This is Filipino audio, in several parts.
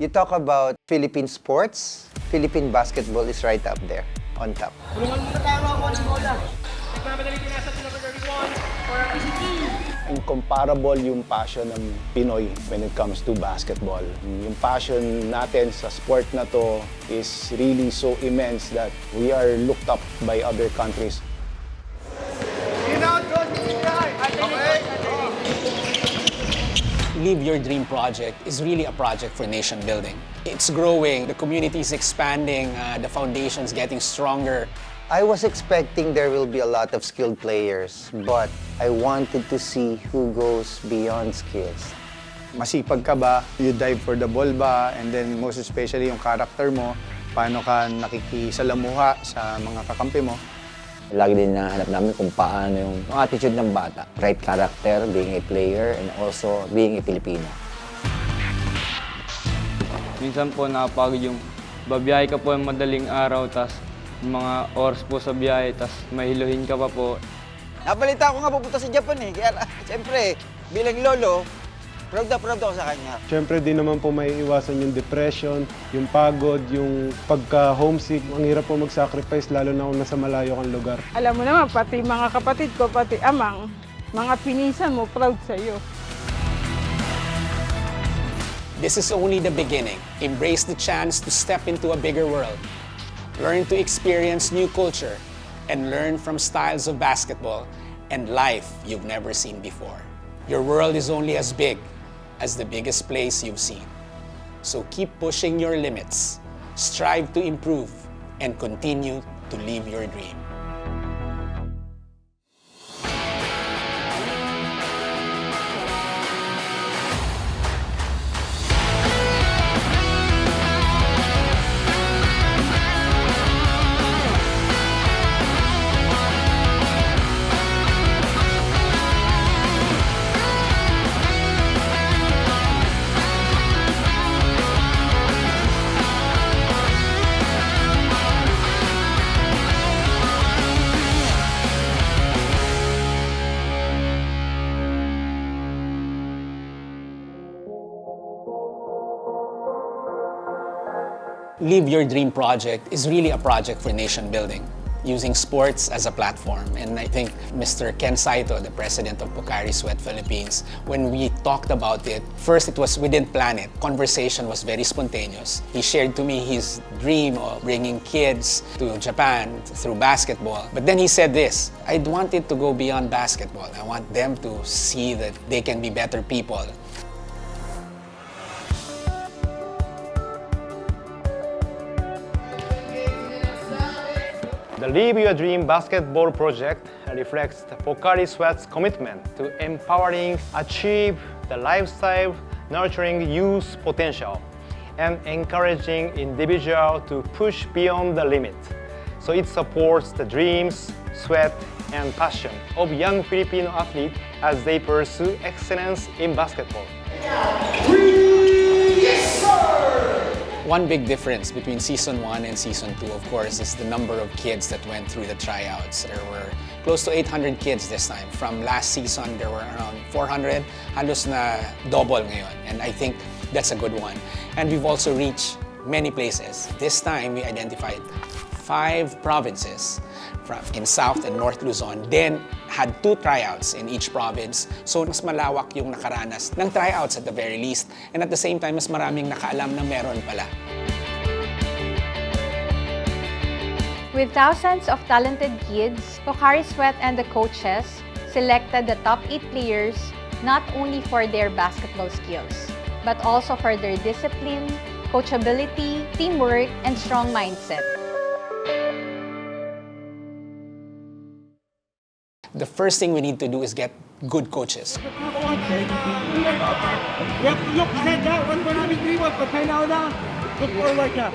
You talk about Philippine sports, Philippine basketball is right up there, on top. Incomparable yung passion ng Pinoy when it comes to basketball. Yung passion natin sa sport na to is really so immense that we are looked up by other countries. Live Your Dream project is really a project for nation building. It's growing, the community is expanding, the foundation's getting stronger. I was expecting there will be a lot of skilled players, but I wanted to see who goes beyond skills. Masipag ka ba? You dive for the ball ba? And then most especially yung character mo, paano ka nakikisalamuha sa mga kakampi mo. Lagi din nahanap namin kung paano yung attitude ng bata. Right character, being a player, and also being a Filipino. Minsan po napagod yung babiyahe ka po ng madaling araw, tas mga oras po sa biyahe, tas mahiluhin ka pa po. Nabalita ko nga pupunta sa Japan eh. Kaya siyempre, bilang lolo, proud ako sa kanya. Siyempre, di naman po may iwasan yung depression, yung pagod, yung pagka-homesick. Ang hirap po mag-sacrifice, lalo na kung nasa malayo kang lugar. Alam mo naman, pati mga kapatid ko, pati amang, mga pinisan mo, proud sa'yo. This is only the beginning. Embrace the chance to step into a bigger world. Learn to experience new culture and learn from styles of basketball and life you've never seen before. Your world is only as big as the biggest place you've seen. So keep pushing your limits, strive to improve, and continue to live your dream. Live Your Dream project is really a project for nation building, using sports as a platform. And I think Mr. Ken Saito, the president of Pocari Sweat Philippines, when we talked about it, first we didn't plan it. Conversation was very spontaneous. He shared to me his dream of bringing kids to Japan through basketball. But then he said this, I want it to go beyond basketball. I want them to see that they can be better people. The Live Your Dream basketball project reflects the Pocari Sweat's commitment to empowering, achieve the lifestyle, nurturing youth potential, and encouraging individuals to push beyond the limit. So it supports the dreams, sweat, and passion of young Filipino athletes as they pursue excellence in basketball. One big difference between Season 1 and Season 2, of course, is the number of kids that went through the tryouts. There were close to 800 kids this time. From last season, there were around 400. Halos na double ngayon. And I think that's a good one. And we've also reached many places. This time, we identified 5 provinces in South and North Luzon, then had 2 tryouts in each province. So mas malawak yung nakaranas ng tryouts at the very least. And at the same time, mas maraming nakaalam na meron pala. With thousands of talented kids, Pocari Sweat and the coaches selected the top 8 players not only for their basketball skills, but also for their discipline, coachability, teamwork, and strong mindset. The first thing we need to do is get good coaches.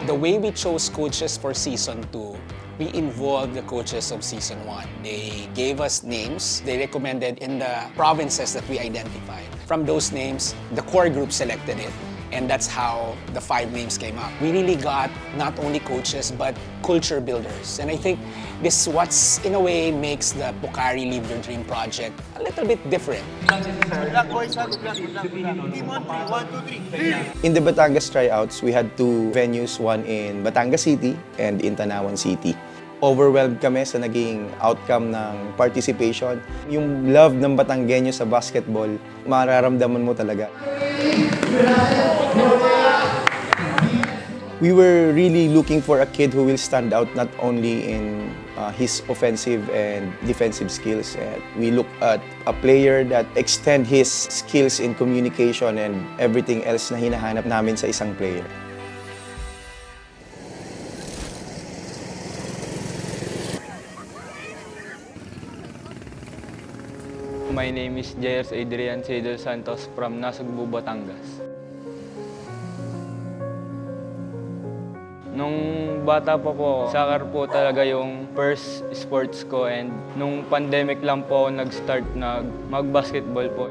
The way we chose coaches for Season 2, we involved the coaches of Season 1. They gave us names they recommended in the provinces that we identified. From those names, the core group selected it. And that's how the 5 names came up. We really got not only coaches, but culture builders. And I think this is what's, in a way, makes the Pocari Live Your Dream project a little bit different. In the Batangas tryouts, we had 2 venues, one in Batangas City and in Tanawan City. Overwhelmed kami sa naging outcome ng participation. Yung love ng Batanggenyo sa basketball, mararamdaman mo talaga. We were really looking for a kid who will stand out not only in his offensive and defensive skills. We look at a player that extend his skills in communication and everything else na hinahanap namin sa isang player. My name is Jairus Adrian Cedel Santos from Nasugbu, Batangas. Nung bata pa po, soccer po talaga yung first sports ko, and nung pandemic lang po ako nag-start na mag-basketball po.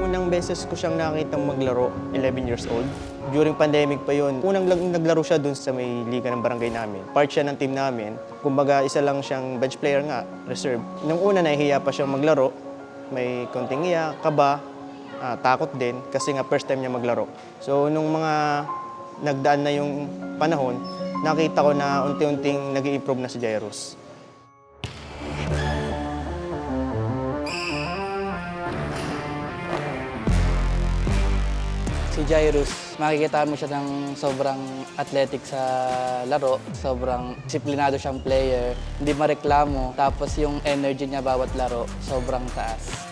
Unang beses ko siyang nakitang maglaro, 11 years old. During pandemic pa yun, unang naglaro siya dun sa may liga ng barangay namin. Part siya ng team namin. Kumbaga, isa lang siyang bench player nga, reserve. Nung una, nahihiya pa siyang maglaro. May konting iya, kaba, takot din kasi nga first time niya maglaro. So, nung mga nagdaan na yung panahon, nakita ko na unti-unting nag-i-improve na si Jairus. Si Jairus, makikita mo siya ng sobrang athletic sa laro, sobrang disiplinado siyang player, hindi mareklamo, tapos yung energy niya bawat laro, sobrang taas.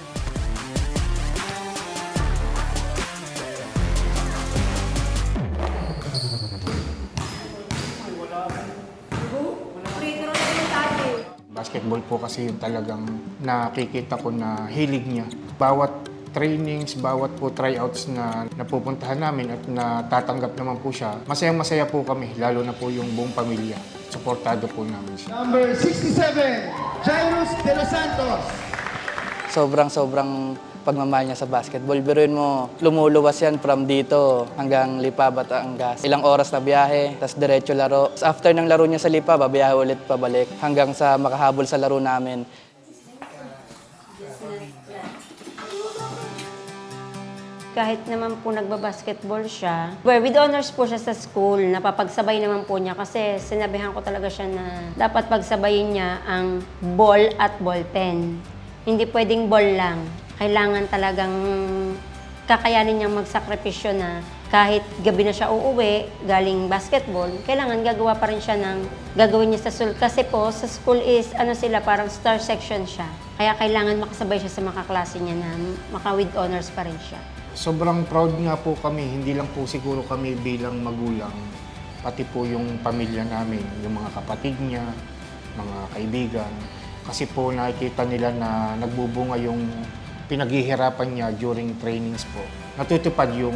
Basketball po kasi yung talagang nakikita ko na hilig niya. Bawat trainings, bawat po tryouts na napupuntahan namin at natatanggap naman po siya, masayang-masaya po kami, lalo na po yung buong pamilya. Suportado po namin siya. Number 67, Jairus De Los Santos. Sobrang pagmamahal niya sa basketball. Biruin mo, lumuluwas yan from dito hanggang Lipa, Batangas. Ilang oras na biyahe, tas diretso laro. After ng laro niya sa Lipa, babiyahe ulit pabalik hanggang sa makahabol sa laro namin. Kahit naman po nagbabasketball siya, with honors po siya sa school, napapagsabay naman po niya kasi sinabihan ko talaga siya na dapat pagsabayin niya ang ball at ballpen. Hindi pwedeng ball lang. Kailangan talagang kakayanin niyang magsakripisyo na kahit gabi na siya uuwi, galing basketball, kailangan gagawa pa rin siya ng gagawin niya sa school. Kasi po, sa school is, sila, parang star section siya. Kaya kailangan makasabay siya sa mga kaklase niya na maka-with honors pa rin siya. Sobrang proud nga po kami, hindi lang po siguro kami bilang magulang, pati po yung pamilya namin, yung mga kapatid niya, mga kaibigan. Kasi po nakikita nila na nagbubunga yung pinaghihirapan niya during trainings po. Natutupad yung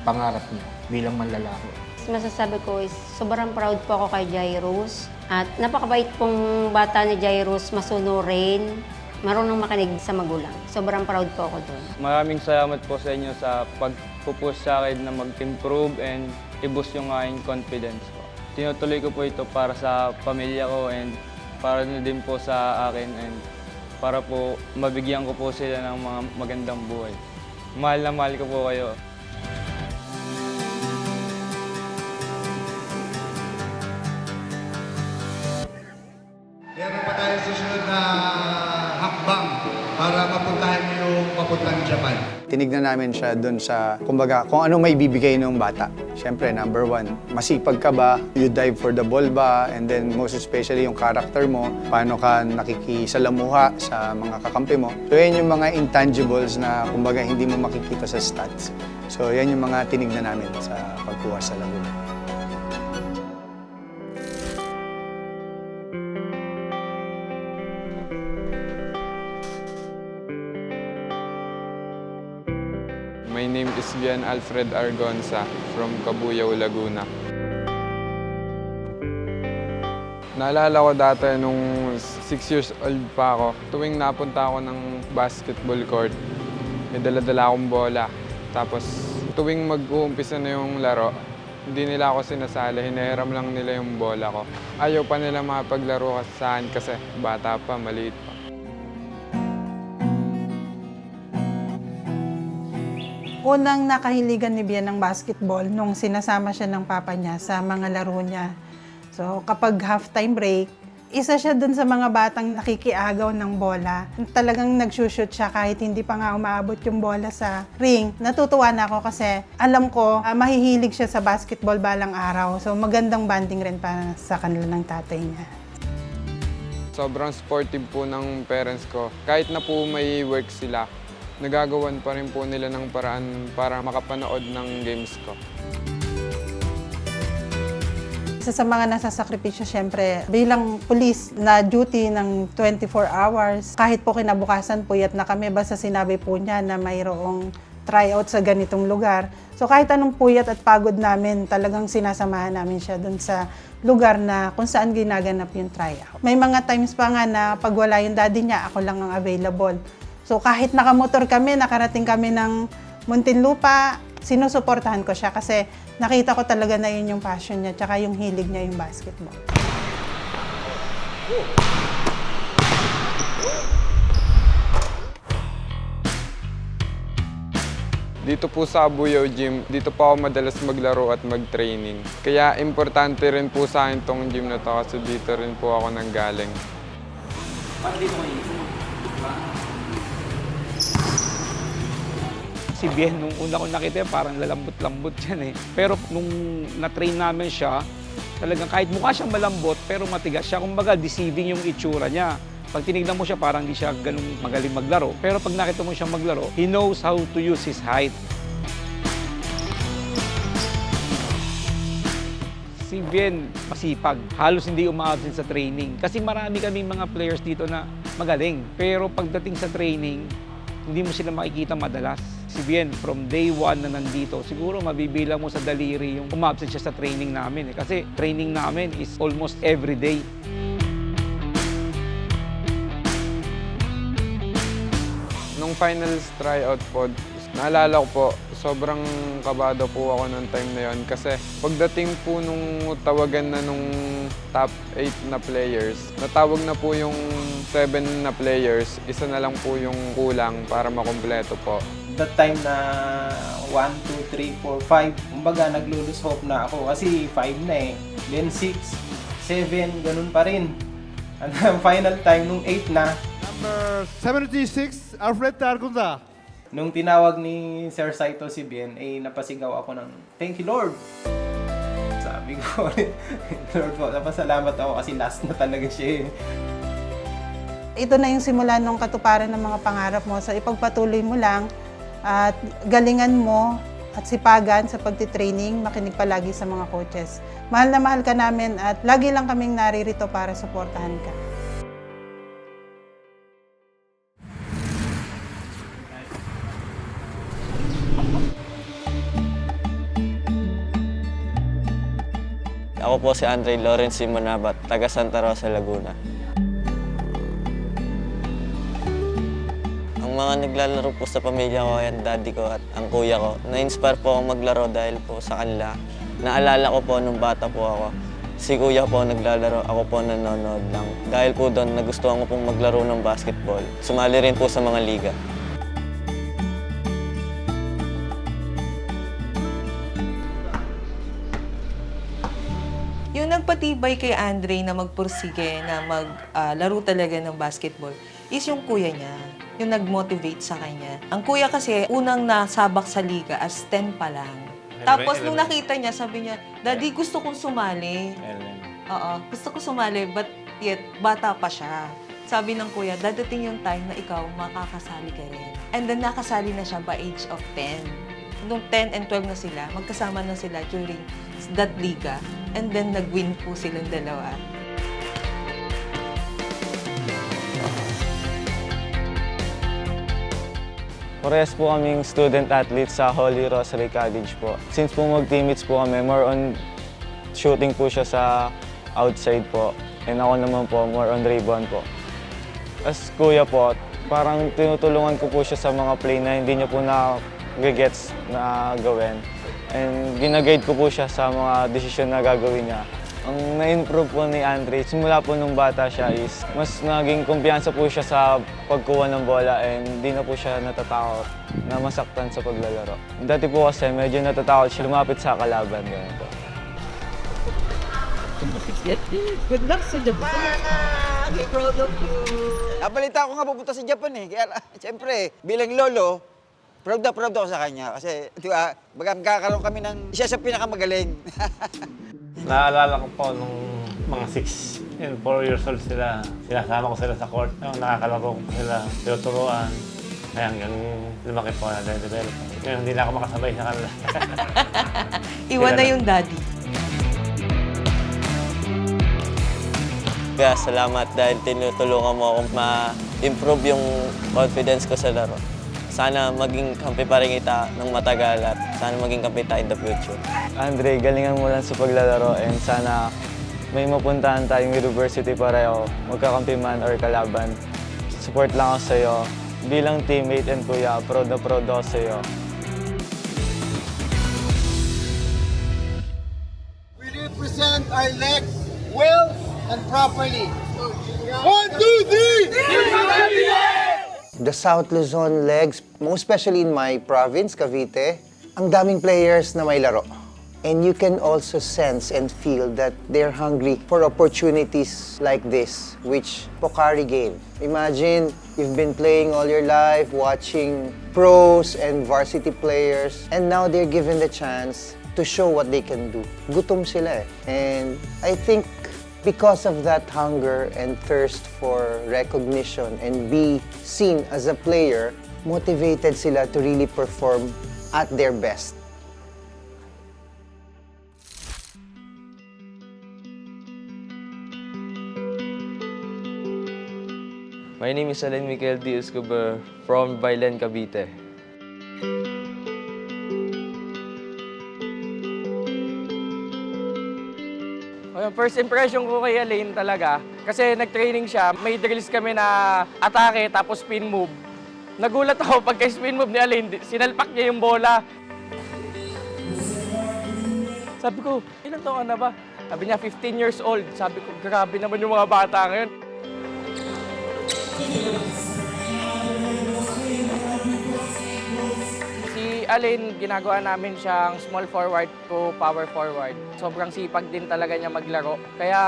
pangarap niya bilang manlalaro. Masasabi ko is sobrang proud po ako kay Jairus. At napakabait pong bata ni Jairus, masunurin, marunong makinig sa magulang. Sobrang proud po ako doon. Maraming salamat po sa inyo sa pagpupush sa akin na mag-improve and i-boost yung aking confidence po. Tinutuloy ko po ito para sa pamilya ko and para na din po sa akin and para po mabigyan ko po sila ng mga magandang buhay. Mahal na mahal ko po kayo. Meron pa tayo susunod na hakbang para mapuntahan yung papuntang Japan. Tinignan namin siya doon sa, kumbaga, kung anong may bibigay ng bata. Siyempre, number 1, masipag ka ba? You dive for the ball ba? And then, most especially yung character mo, paano ka nakikisalamuha sa mga kakampi mo. So, yan yung mga intangibles na, kumbaga, hindi mo makikita sa stats. So, yan yung mga tinignan namin sa pagkuha sa Laguna. My name is Gian Alfred Argonza from Cabuyao, Laguna. Naalala ko dati nung 6 years old pa ako, tuwing napunta ako ng basketball court, may dala-dala akong bola. Tapos tuwing mag-uumpisa na yung laro, hindi nila ako sinasali, hinahiram lang nila yung bola ko. Ayaw pa nila mapaglaro sa akin kasi bata pa, maliit pa. Unang nakahiligan ni Bien ng basketball nung sinasama siya ng papa niya sa mga laro niya. So kapag halftime break, isa siya dun sa mga batang nakikiagaw ng bola. Talagang nagsushoot siya kahit hindi pa nga umaabot yung bola sa ring. Natutuwa na ako kasi alam ko mahihilig siya sa basketball balang araw. So magandang banding rin para sa kanila ng tatay niya. Sobrang sportive po ng parents ko. Kahit na po may work sila, nagagawan pa rin po nila ng paraan para makapanood ng games ko. Isa sa mga nasasakripisyo, syempre, bilang pulis na duty ng 24 hours, kahit po kinabukasan puyat na kami, basta sinabi po niya na mayroong tryout sa ganitong lugar. So kahit anong puyat at pagod namin, talagang sinasamahan namin siya dun sa lugar na kung saan ginaganap yung tryout. May mga times pa nga na pag wala yung daddy niya, ako lang ang available. So kahit nakamotor kami, nakarating kami ng Muntinlupa, sinusuportahan ko siya kasi nakita ko talaga na yun yung passion niya tsaka yung hilig niya yung basketball. Dito po sa Buyaw Gym, dito po ako madalas maglaro at mag-training. Kaya importante rin po sa akin tong gym na to kasi dito rin po ako nanggaling. Si Bien, nung una ko nakita, parang lalambot-lambot yan eh. Pero nung na-train namin siya, talagang kahit mukha siyang malambot, pero matigas siya. Kumbaga, deceiving yung itsura niya. Pag tinignan mo siya, parang hindi siya ganun magaling maglaro. Pero pag nakita mo siyang maglaro, he knows how to use his height. Si Bien, masipag. Halos hindi umaabsent sa training. Kasi marami kaming mga players dito na magaling. Pero pagdating sa training, hindi mo sila makikita madalas. Si Bien, from day one na nandito, siguro mabibilang mo sa daliri yung umabsent siya sa training namin. Kasi training namin is almost every day. Nung finals tryout po, naalala ko po, sobrang kabado po ako nung time na yon kasi pagdating po nung tawagan na nung top 8 na players, natawag na po yung 7 na players, isa na lang po yung kulang para makumpleto po. That time na 1, 2, 3, 4, 5, kumbaga naglo-lose hope na ako kasi 5 na eh. Then 6, 7, ganun pa rin. And then final time nung 8 na. Number 76, Alfred Argunza. Nung tinawag ni Sir Saito si Bien, eh napasigaw ako ng thank you Lord. Sabi ko, Lord po, napasalamat ako kasi last na talaga siya eh. Ito na yung simula ng katuparan ng mga pangarap mo. So ipagpatuloy mo lang at galingan mo at sipagan sa pagtitraining, makinig palagi sa mga coaches. Mahal na mahal ka namin at lagi lang kaming naririto para suportahan ka. Ako po si Andre Lawrence Simonabat, taga Santa Rosa, Laguna. Ang mga naglalaro po sa pamilya ko at daddy ko at ang kuya ko, na-inspire po akong maglaro dahil po sa kanila. Naalala ko po nung bata po ako, si kuya po naglalaro, ako po nanonood lang. Dahil po doon, nagustuhan ko pong maglaro ng basketball. Sumali rin po sa mga liga. Yung nagpatibay kay Andre na magpursige, na maglaro talaga ng basketball, is yung kuya niya, yung nag-motivate sa kanya. Ang kuya kasi, unang nasabak sa liga as 10 pa lang. Tapos nung nakita niya, sabi niya, Daddy, gusto kong sumali. Oo, gusto ko sumali, but yet, bata pa siya. Sabi ng kuya, dadating yung time na ikaw makakasali ka rin. And then nakasali na siya by age of 10. Nung 10 and 12 na sila, magkasama na sila during that liga. And then nag-win po silang dalawa. Parehas po kaming student athlete sa Holy Rosary College po. Since po mag-teammates po kami, more on shooting po siya sa outside po. And ako naman po, more on rebound po. As kuya po, Parang tinutulungan ko po siya sa mga play na hindi niya po na-gets na gawin. And ginaguide ko po siya sa mga desisyon na gagawin niya. Ang na-improve po ni Andre, simula po nung bata siya is mas naging kumpiyansa po siya sa pagkuha ng bola and hindi na po siya natatakot na masaktan sa paglalaro. Dati po kasi medyo natatakot siya lumapit sa kalaban. Ganun po. Good luck sa Japan! I'm proud of you! Nabalita ko nga pupunta sa Japan eh. Kaya siyempre, bilang lolo, proud ako sa kanya. Kasi, di ba, magkakaroon kami ng isa sa pinakamagaling. Naalala ko po nung mga 6 and 4 years old sila. Sinasama ko sila sa court. Nakakalaro ko sila, tinuturuan. Kaya hanggang lumaki po na develop. Ngayon hindi na ako makasabay sa kanila. Iwan na yung daddy. Kaya salamat dahil tinutulungan mo akong ma-improve yung confidence ko sa laro. Sana maging kampi pa rin kita ng matagal at sana maging kampi tayo in the future. Andre, galingan mo lang sa paglalaro and sana may mapuntahan tayong university pareho, magkakampi man or kalaban. Support lang ako sa'yo. Bilang teammate and kuya, proud na proud ako sa'yo. We represent our legs well and properly. 1, 2, 3! The South Luzon legs, most especially in my province, Cavite, ang daming players na may laro. And you can also sense and feel that they're hungry for opportunities like this, which Pocari gave. Imagine, you've been playing all your life, watching pros and varsity players, and now they're given the chance to show what they can do. Gutom sila eh. And I think because of that hunger and thirst for recognition and be seen as a player, motivated sila to really perform at their best. My name is Alain Michael D. Escobar from Bailen, Cavite. First impression ko kay Alain talaga, kasi nag-training siya, may drills kami na atake tapos spin move. Nagulat ako pagka spin move ni Alain, sinalpak niya yung bola. Sabi ko, ilang taon na ba? Sabi niya, 15 years old. Sabi ko, grabe naman yung mga bata ngayon. Si Alain, ginagawa namin siyang small forward to power forward. Sobrang sipag din talaga niya maglaro. Kaya,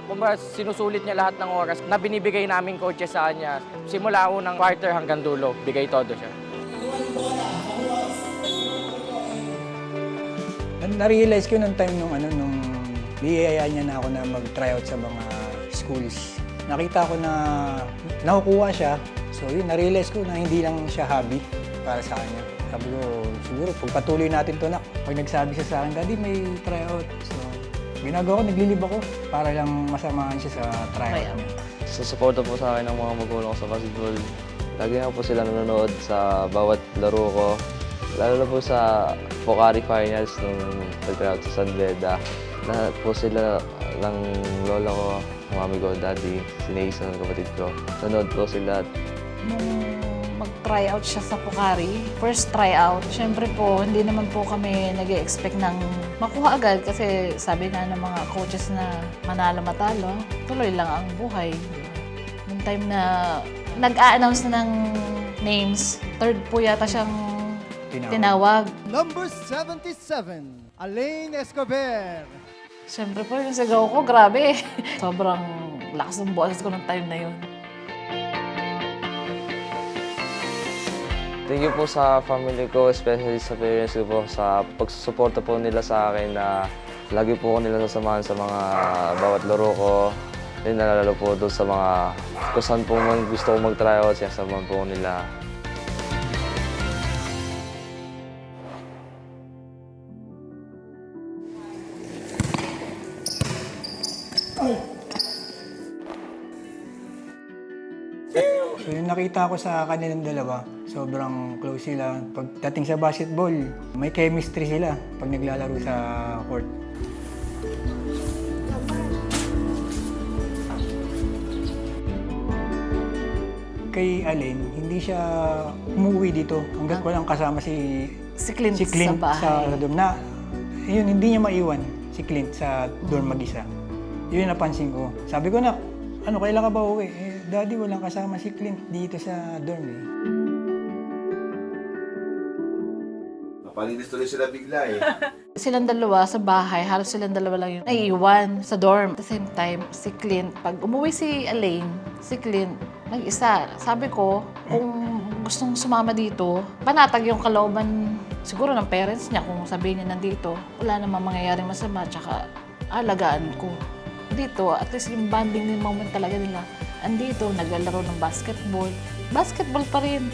kumbaga, sinusulit niya lahat ng oras na binibigay namin coaches sa kanya. Simula unang quarter hanggang dulo, bigay todo siya. Na-realize ko nung time nung biyaya niya na ako na mag-tryout sa mga schools. Nakita ko na nakukuha siya. So yun, na-realize ko na hindi lang siya hobby para sa kanya. Sabi ko, siguro pagpatuloy natin to na. Pag nagsabi siya sa akin, Daddy, may tryout. So ginagawa ko, naglilib ako para lang masamahan siya sa tryout niya. Susuporta po sa akin ng mga magulang ko sa basketball. Lagi na po sila nanonood sa bawat laro ko. Lalo na po sa Pocari Finals nung nag-tryout sa San Beda. Lahat po sila ng lola ko, mami ko, daddy, si Nason, kapatid ko. Nanonood po sila. Nung mag-tryout siya sa Pocari, first tryout, syempre po, hindi naman po kami nag-expect ng makuha agad kasi sabi nga ng mga coaches na manalo-matalo, tuloy lang ang buhay. Nung time na nag-a-announce na ng names, third po yata siyang tinawag. Number 77, Alain Escobar. Siyempre po, yung sigaw ko, grabe. Sobrang lakas ng boses ko ng time na yun. Thank you po sa family ko, especially sa parents ko po, sa pagsusuporta po nila sa akin na lagi po ko nila sasamahan sa mga bawat laro ko. Then nalalo po doon sa mga kung saan po man gusto ko mag-tryout, sinasamahan po nila. So yung nakita ko sa kanilang dalawa, sobrang close sila. Pagdating sa basketball, may chemistry sila pag naglalaro sa court. kay Allen, hindi siya umuwi dito hanggat walang kasama si Clint sa bahay. sa dorm. Na, yun, hindi niya maiwan si Clint sa dorm mag-isa. Yun yung napansin ko. Sabi ko na, kailan ka ba uwi? Daddy, walang kasama si Clint dito sa dorm eh. Napalinis tuloy sila bigla eh. Silang dalawa sa bahay, halos silang dalawa lang yung naiiwan sa dorm. At the same time, si Clint, pag umuwi si Elaine, si Clint, nag-isa. Sabi ko, kung gustong sumama dito, panatag yung kalooban siguro ng parents niya kung sabihin niya nandito. Wala namang mangyayaring masama, tsaka alagaan ko. Dito, at least yung bonding din moment talaga nila. Andito, naglalaro ng basketball. Basketball pa rin.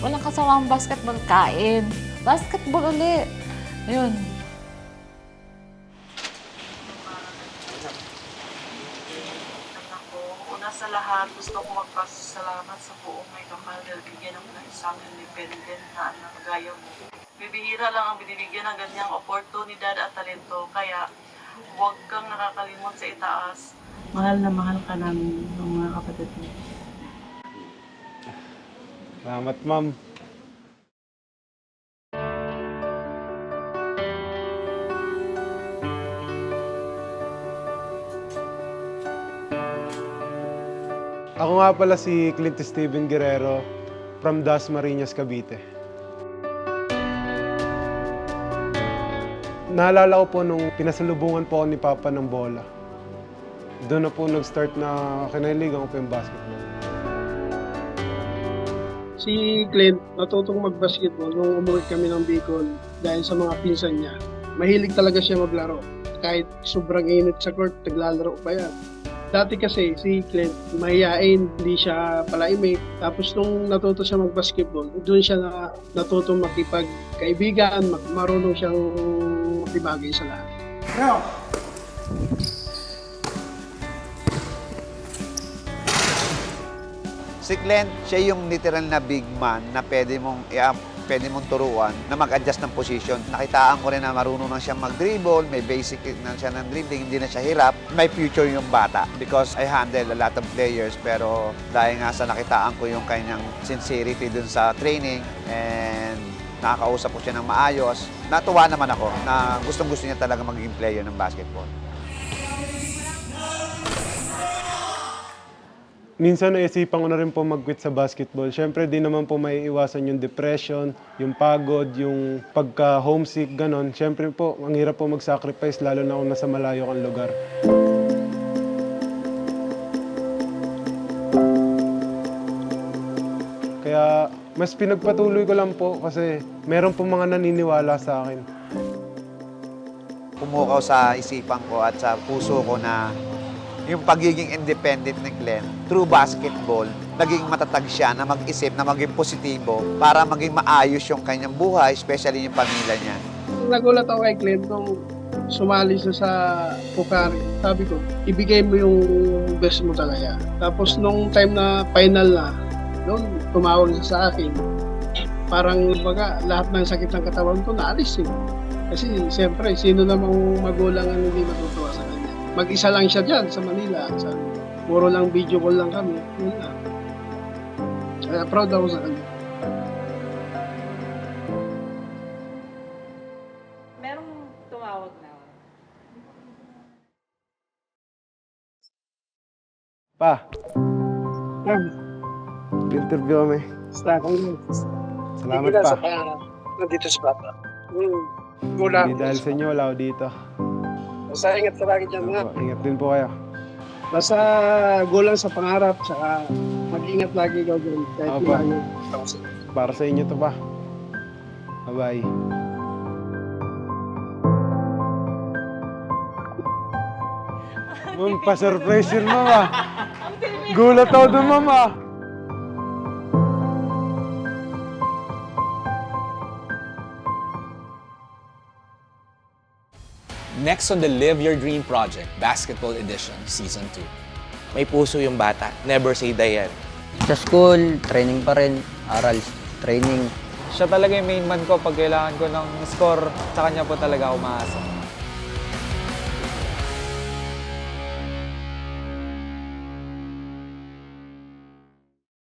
Walang kasamang basketball, kain. Basketball ulit. Ayun. Una sa lahat, gusto ko magpasalamat sa buong may kapal dahil bigyan ako ng isang independent na anak gaya mo. Bibihira lang ang binibigyan ng ganyang oportunidad at talento, kaya huwag kang nakakalimot sa itaas. Mahal na mahal ka namin ng mga kapatid mo. Salamat, ma'am. Ako nga pala si Clint Steven Guerrero from Dasmariñas, Cavite. Naalala ko po nung pinasalubungan po ako ni Papa ng bola. Doon na po nag-start na kinahiligan ko po yung basketball. Si Clint, natutong mag-basketball nung umuwi kami ng Bicol dahil sa mga pinsan niya. Mahilig talaga siya maglaro. Kahit sobrang init sa court, naglalaro pa yan. Dati kasi si Clint, mahihain, hindi siya palaimik. Tapos nung natuto siya mag-basketball, doon siya natutong makipagkaibigan, marunong siyang makibagay sa lahat. Now, Si Clint, siya yung literal na big man na pwede mong turuan na mag-adjust ng position. Nakitaan ko rin na marunong na siyang mag-dribble, may basic na siya ng dribbling, hindi na siya hirap. May future yung bata because I handle a lot of players pero dahil nga sa nakitaan ko yung kanyang sincerity dun sa training and nakakausap ko siya ng maayos, natuwa naman ako na gustong-gusto niya talaga maging player ng basketball. Minsan naisipan ko na rin po mag-quit sa basketball. Siyempre, di naman po may iwasan yung depression, yung pagod, yung pagka-homesick, ganon. Siyempre po, ang hirap po mag-sacrifice, lalo na kung nasa malayo kang lugar. Kaya, mas pinagpatuloy ko lang po kasi meron po mga naniniwala sa akin. Pumukaw sa isipan ko at sa puso ko na yung pagiging independent ni Glenn, through basketball, naging matatag siya na mag-isip, na maging positibo para maging maayos yung kanyang buhay, especially yung pamilya niya. Nagulat ako kay Glenn nung sumali siya sa Pukari. Sabi ko, ibigay mo yung best mo talaga. Tapos nung time na final na, noon tumawag siya sa akin. Parang lahat ng sakit ng katawan ko naalis eh. Kasi siyempre, sino namang magulang ang hindi matutuwa sa kanya. Mag-isa lang siya dyan sa Manila. Puro lang video call lang kami. Yun lang. Kaya proud ako sa kanya. Merong tumawag na. Pa! Interview kami. Salamat pa. Nandito sa Papa. Mula. Hindi dahil sa inyo, wala ako dito. Basta ingat ka lagi dyan, ha? Ingat din po kayo. Basta gulang sa pangarap, saka mag-ingat lagi ikaw dyan. Kahit Opo. ilayo. Para sa inyo to pa. Bye-bye. Ma'am, pa-surprise yun, mama. Gulat ako dun, mama. Next on the Live Your Dream Project, Basketball Edition, Season 2. May puso yung bata. Never say die yan. Sa school, training pa rin. Aral, training. Siya talaga yung main man ko pag kailangan ko ng score. Sa kanya po talaga ako umaasa.